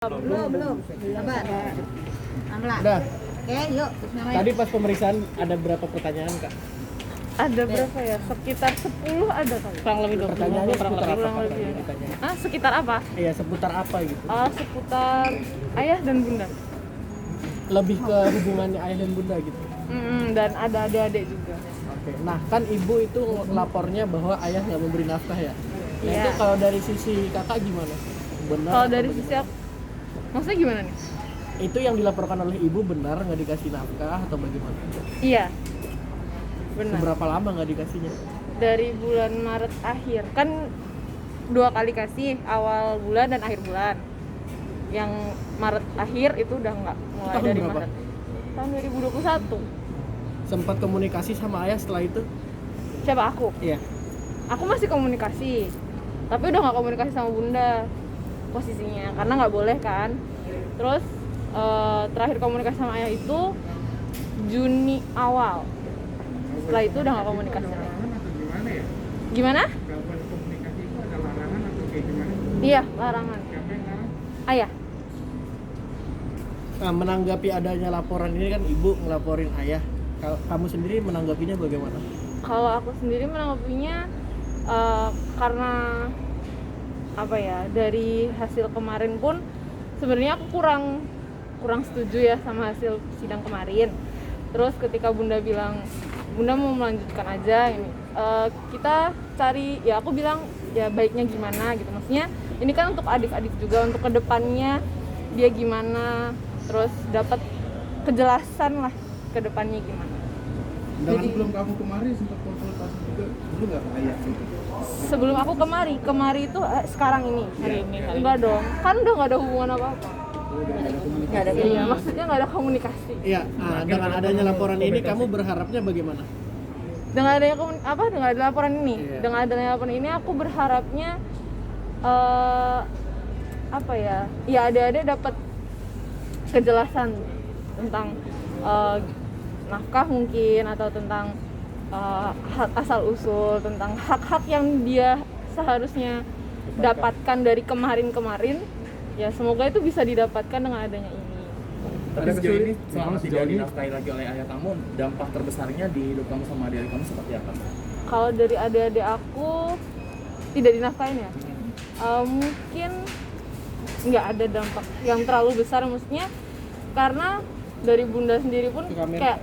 Belum. Sabar. Amla. Udah. Oke, yuk. Bismillah. Tadi pas pemeriksaan ada berapa pertanyaan, Kak? Ada berapa ya? Sekitar 10 ada kali. Kurang lebih 20. Pertanyaannya seputar apa, kurang Kak? lebih. Tadi ditanya. Sekitar apa? Iya, seputar apa gitu? Seputar ayah dan bunda. Lebih ke hubungannya ayah dan bunda gitu. Dan ada adik-adik juga. Oke. Nah, kan ibu itu lapornya bahwa ayah nggak memberi nafkah ya. Nah, Iya. itu kalau dari sisi kakak gimana? Benar? Kalau atau dari bagaimana? sisi aku, maksudnya gimana nih? Itu yang dilaporkan oleh ibu benar nggak dikasih nafkah atau bagaimana? Iya. Benar. Seberapa lama nggak dikasihnya? Dari bulan Maret akhir. Kan 2 kali kasih, awal bulan dan akhir bulan. Yang Maret akhir itu udah nggak, mulai Tahun dari berapa? Maret. Tahun 2021. Sempat komunikasi sama ayah setelah itu? Siapa aku? Iya. Aku masih komunikasi, tapi udah nggak komunikasi sama bunda posisinya karena nggak boleh kan. Terus terakhir komunikasi sama ayah itu Juni awal. Setelah itu udah nggak komunikasi. Gimana? Komunikasi itu ada larangan atau kayak gimana? Iya, larangan. Siapa yang larang? Ayah. Nah, menanggapi adanya laporan ini kan ibu ngelaporin ayah. Kamu sendiri menanggapinya bagaimana? Kalau aku sendiri menanggapinya karena apa ya, dari hasil kemarin pun sebenarnya aku kurang setuju ya sama hasil sidang kemarin. Terus ketika bunda bilang bunda mau melanjutkan aja ini, kita cari, ya aku bilang ya baiknya gimana gitu, maksudnya ini kan untuk adik-adik juga, untuk kedepannya dia gimana, terus dapat kejelasan lah kedepannya gimana. Dengan Jadi- belum kamu kemarin sempat konsultasi juga dulu nggak ke ayah gitu? Sebelum aku kemari itu sekarang ini, hari ini enggak dong, kan udah nggak ada hubungan apa-apa. Udah ada komunikasi. Nggak ada Iya, maksudnya nggak ada komunikasi. Iya, dengan adanya laporan ini kamu berharapnya bagaimana? Dengan adanya dengan ada laporan ini, Iya. dengan adanya laporan ini aku berharapnya apa ya? Ya adik-adik dapat kejelasan tentang nafkah mungkin, atau tentang hak asal usul, tentang hak-hak yang dia seharusnya dapatkan dari kemarin-kemarin. Ya semoga itu bisa didapatkan dengan adanya ini. Tapi sejauh ini selama tidak dinafkahi lagi oleh ayah kamu, dampak terbesarnya di hidup kamu sama adik kamu seperti apa? Kalau dari adik-adik aku tidak dinafkahin ya, mungkin nggak ada dampak yang terlalu besar, maksudnya karena dari bunda sendiri pun kayak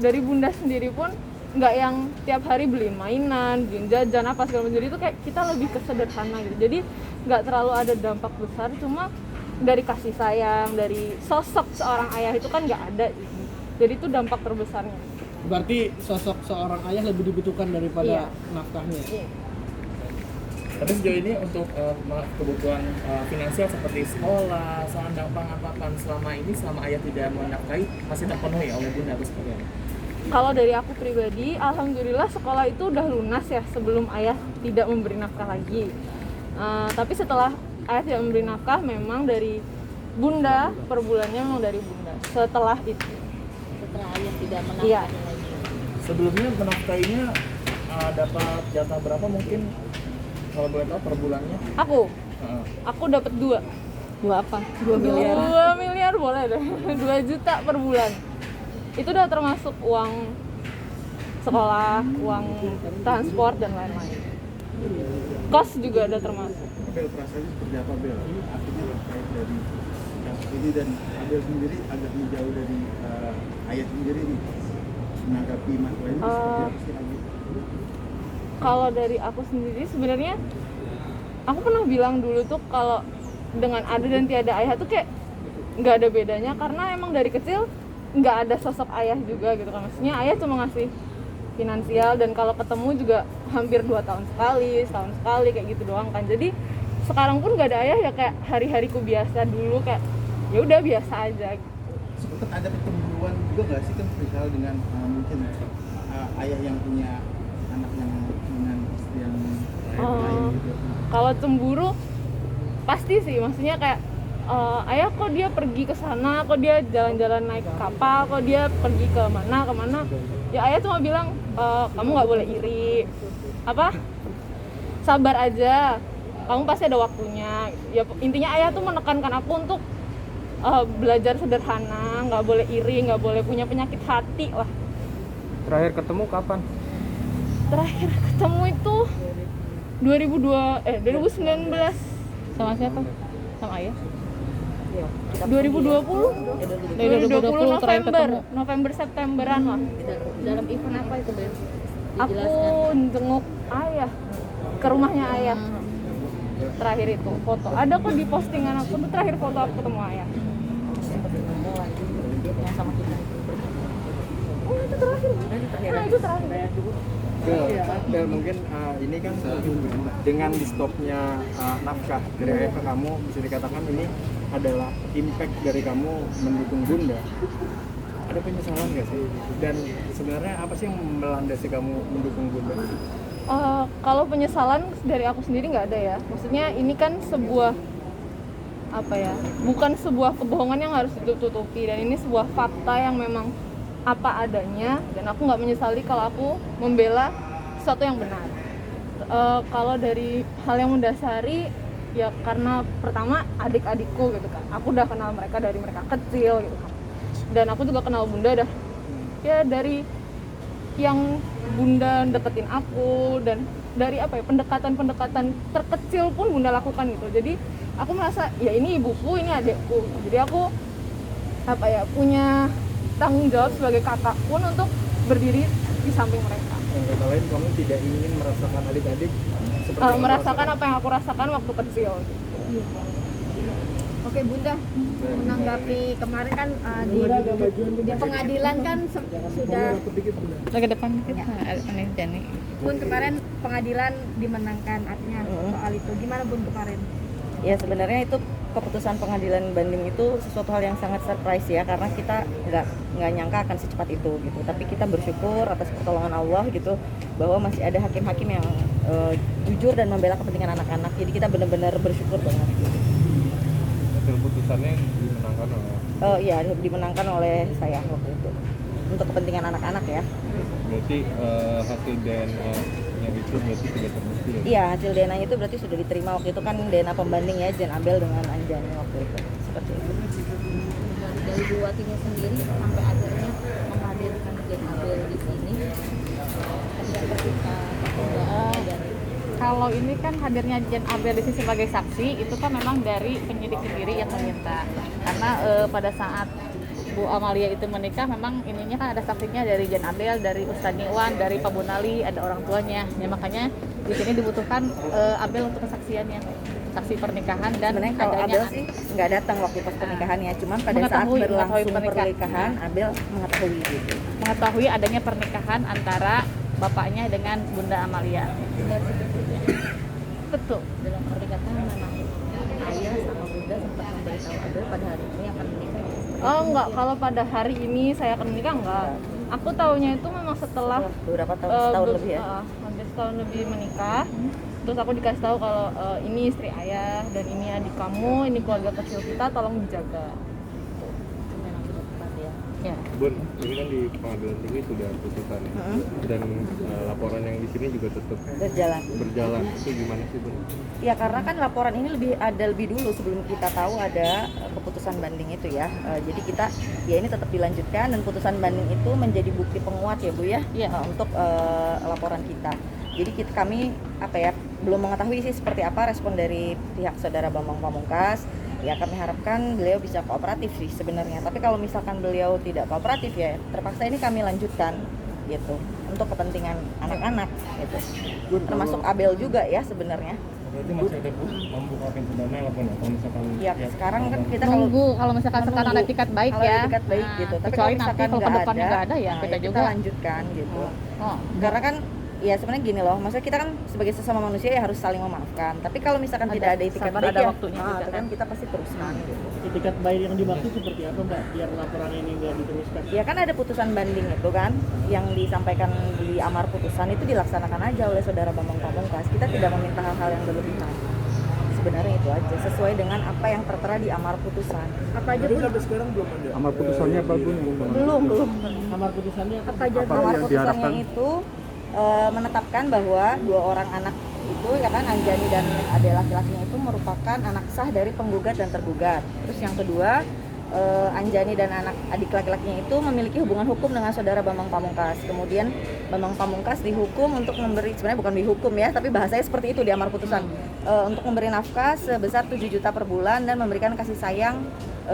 dari bunda sendiri pun nggak yang tiap hari beliin mainan, beliin jajan apa segala macam. Jadi itu kayak kita lebih ke sederhana gitu. Jadi nggak terlalu ada dampak besar, cuma dari kasih sayang, dari sosok seorang ayah itu kan nggak ada gitu. Jadi itu dampak terbesarnya. Berarti sosok seorang ayah lebih dibutuhkan daripada Iya. nafkahnya. Iya. Tapi sejauh ini untuk kebutuhan finansial seperti sekolah, sandang, pangan, papan, selama ayah tidak menafkahi masih terpenuhi oleh bunda atau seperti apa? Kalau dari aku pribadi, alhamdulillah sekolah itu udah lunas ya sebelum ayah tidak memberi nafkah lagi. Tapi setelah ayah tidak memberi nafkah, memang dari bunda, per bulannya memang dari bunda. Setelah itu, Setelah ayah tidak Iya. menafkahi lagi. Sebelumnya menafkahinya dapat jatah berapa mungkin kalau boleh tahu per bulannya? aku dapat 2 Apa? 2 miliar. 2 miliar boleh deh. 2 juta per bulan. Itu udah termasuk uang sekolah, uang transport dan lain-lain. Kos juga udah termasuk. Bel, perasaannya seperti apa Bel? Artinya terkait dari kasus ini, dan Abel sendiri agak menjauh dari ayah sendiri nih, menanggapi masalah ini seperti apa sih lagi? Kalau dari aku sendiri sebenarnya aku pernah bilang dulu tuh kalau dengan ada dan tiada ayah tuh kayak nggak ada bedanya, karena emang dari kecil nggak ada sosok ayah juga gitu kan. Maksudnya ayah cuma ngasih finansial, dan kalau ketemu juga hampir 2 tahun sekali, setahun sekali kayak gitu doang kan. Jadi sekarang pun nggak ada ayah, ya kayak hari-hariku biasa dulu, kayak ya udah biasa aja gitu. Sempat ada pertemuan juga nggak sih kan perihal dengan mungkin ayah yang punya anak yang dengan istri yang lain gitu? Kalau cemburu pasti sih, maksudnya kayak ayah kok dia pergi ke sana, kok dia jalan-jalan naik kapal, kok dia pergi ke mana, ya ayah cuma bilang kamu nggak boleh iri, sabar aja, kamu pasti ada waktunya gitu. Ya intinya ayah tuh menekankan aku untuk belajar sederhana, nggak boleh iri, nggak boleh punya penyakit hati lah. Terakhir ketemu kapan? Terakhir ketemu itu 2019 Sama siapa? sama ayah. Iya. 2020 Dari 2020 terakhir November ketemu. November Septemberan lah. Dalam event apa itu, Ben? Aku jenguk ayah ke rumahnya ayah. Terakhir itu foto ada kok di postingan aku tuh, terakhir foto aku ketemu ayah. Yang sama kita. Oh itu terakhir. Nah itu terakhir. Bel, mungkin ini kan dengan di stopnya nafkah dari ayah ke kamu, bisa dikatakan ini adalah impact dari kamu mendukung bunda. Ada penyesalan nggak sih? Dan sebenarnya apa sih yang melandasi kamu mendukung bunda? Kalau penyesalan dari aku sendiri nggak ada ya. Maksudnya ini kan sebuah apa ya? Bukan sebuah kebohongan yang harus ditutupi, dan ini sebuah fakta yang memang apa adanya, dan aku nggak menyesali kalau aku membela sesuatu yang benar. Kalau dari hal yang mendasari ya karena pertama adik-adikku gitu kan, aku udah kenal mereka dari mereka kecil gitu kan, dan aku juga kenal bunda dah ya dari yang bunda deketin aku, dan dari apa ya, pendekatan terkecil pun bunda lakukan gitu. Jadi aku merasa ya ini ibuku, ini adikku, jadi aku apa ya, punya tanggung jawab sebagai kakak pun untuk berdiri di samping mereka. Yang kata lain, kamu tidak ingin merasakan adik-adik seperti yang Merasakan apa yang aku rasakan waktu kecil. Oke Bunda, menanggapi kemarin kan di pengadilan kan sudah Ke depan dikit, aneh Jani. Bun kemarin pengadilan dimenangkan, artinya soal itu gimana Bun kemarin? Ya sebenarnya itu keputusan pengadilan banding itu sesuatu hal yang sangat surprise ya, karena kita nggak nyangka akan secepat itu gitu. Tapi kita bersyukur atas pertolongan Allah gitu, bahwa masih ada hakim-hakim yang jujur dan membela kepentingan anak-anak. Jadi kita benar-benar bersyukur banget gitu. hasil putusannya dimenangkan oleh Iya, dimenangkan oleh saya waktu itu untuk kepentingan anak-anak ya. berarti hasil DNA-nya itu berarti sudah terbukti ya? Iya, hasil DNA itu berarti sudah diterima waktu itu kan, DNA pembanding ya, Jen Abel dengan Anjani waktu itu. Seperti itu. Dari Buatinya sendiri sampai akhirnya menghadirkan Jen Abel di sini, ketika dan Kalau ini kan hadirnya Jen Abel di sini sebagai saksi, itu kan memang dari penyidik sendiri yang meminta. Karena pada saat Bu Amalia itu menikah, memang ininya kan ada saksinya dari Jen Abel, dari Ustadz Niwan, dari Pak Bunali, ada orang tuanya. Ya makanya di sini dibutuhkan Abel untuk kesaksiannya, saksi pernikahan. Dan Sebenarnya kalau adanya Abel sih nggak datang waktu pas pernikahannya, cuman pada saat Mengetahui berlangsung pernikahan. pernikahan Abel mengetahui gitu. mengetahui adanya pernikahan antara bapaknya dengan Bunda Amalia. benar sebetulnya Betul. dalam pernikahan memang ayah sama Bunda sempat memberitahu Abel pada hari ini akan menikah. Oh enggak, kalau pada hari ini saya akan menikah enggak. Aku tahunya itu memang setelah Beberapa tahun, setahun lebih ya. hampir setahun lebih menikah. Terus aku dikasih tahu kalau ini istri ayah dan ini adik kamu, ini keluarga kecil kita, tolong dijaga. Itu memang sudah tepat ya. Ya. Bun, ini kan di pengadilan tinggi sudah putusan ya? Dan laporan yang di sini juga tetap berjalan. Itu gimana sih Bun? Ya karena kan laporan ini lebih dulu sebelum kita tahu ada keputusan banding itu ya. Jadi kita ya ini tetap dilanjutkan, dan putusan banding itu menjadi bukti penguat ya Bu ya, Iya. untuk laporan kita. Jadi kami apa ya, belum mengetahui sih seperti apa respon dari pihak saudara Bambang Pamungkas. Ya kami harapkan beliau bisa kooperatif sih sebenarnya. Tapi kalau misalkan beliau tidak kooperatif ya terpaksa ini kami lanjutkan gitu untuk kepentingan anak-anak gitu. Termasuk Abel juga ya sebenarnya. Berarti masih ada membuka pintu damai lah Bun, kalau misalkan Ya sekarang kan kita kalau Nunggu kalau misalkan sekarang ada tiket baik kalau ya. ada tiket baik gitu. Tapi Kecuali kalau nanti misalkan kalau ke depannya nggak ada ya nah, kita ya juga. lanjutkan gitu. Oh. Karena kan ya sebenarnya gini loh, maksudnya kita kan sebagai sesama manusia ya harus saling memaafkan. Tapi kalau misalkan tidak ada itikat sabar, baik ada ya, waktunya nah, juga itu kan kita pasti teruskan gitu. itikat baik yang dimaksud seperti apa Mbak, biar laporan ini nggak diteruskan? Ya kan ada putusan banding itu kan yang disampaikan di amar putusan itu dilaksanakan aja oleh saudara Bambang Pamungkas. Kita tidak meminta hal-hal yang berlebihan. Sebenarnya itu aja sesuai dengan apa yang tertera di amar putusan. Apa aja Bun? Sampai sekarang belum ada. amar putusannya apa Bun? Belum. Amar putusannya Apa aja Amar yang putusannya diharapkan? itu menetapkan bahwa dua orang anak itu ya kan Anjani dan adik laki-lakinya itu merupakan anak sah dari penggugat dan tergugat. Terus yang kedua, Anjani dan adik laki-lakinya itu memiliki hubungan hukum dengan saudara Bambang Pamungkas. Kemudian Bambang Pamungkas dihukum untuk memberi, sebenarnya bukan dihukum ya, tapi bahasanya seperti itu di amar putusan, untuk memberi nafkah sebesar 7 juta per bulan dan memberikan kasih sayang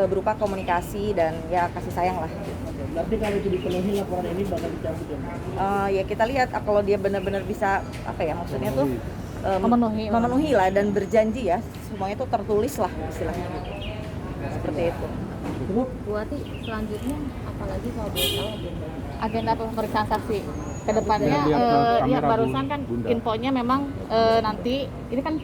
berupa komunikasi dan ya kasih sayang lah. Berarti kalau itu dipenuhi laporan ini bakal dicabut ya? Ya kita lihat kalau dia benar-benar bisa apa ya maksudnya tuh memenuhi lah dan berjanji ya, semuanya itu tertulis lah istilahnya seperti itu. Bu Ati, selanjutnya apalagi kalau boleh tahu Agenda pemeriksaan saksi kedepannya ya barusan kan infonya memang nanti ini kan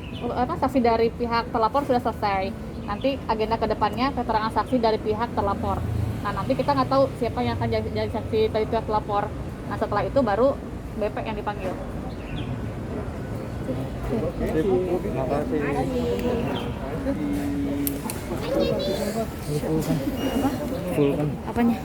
saksi dari pihak terlapor sudah selesai, nanti agenda kedepannya keterangan saksi dari pihak terlapor. Nah nanti kita nggak tahu siapa yang akan jadi saksi dari pihak terlapor. Nah setelah itu baru BP yang dipanggil. Terima kasih. Apanya?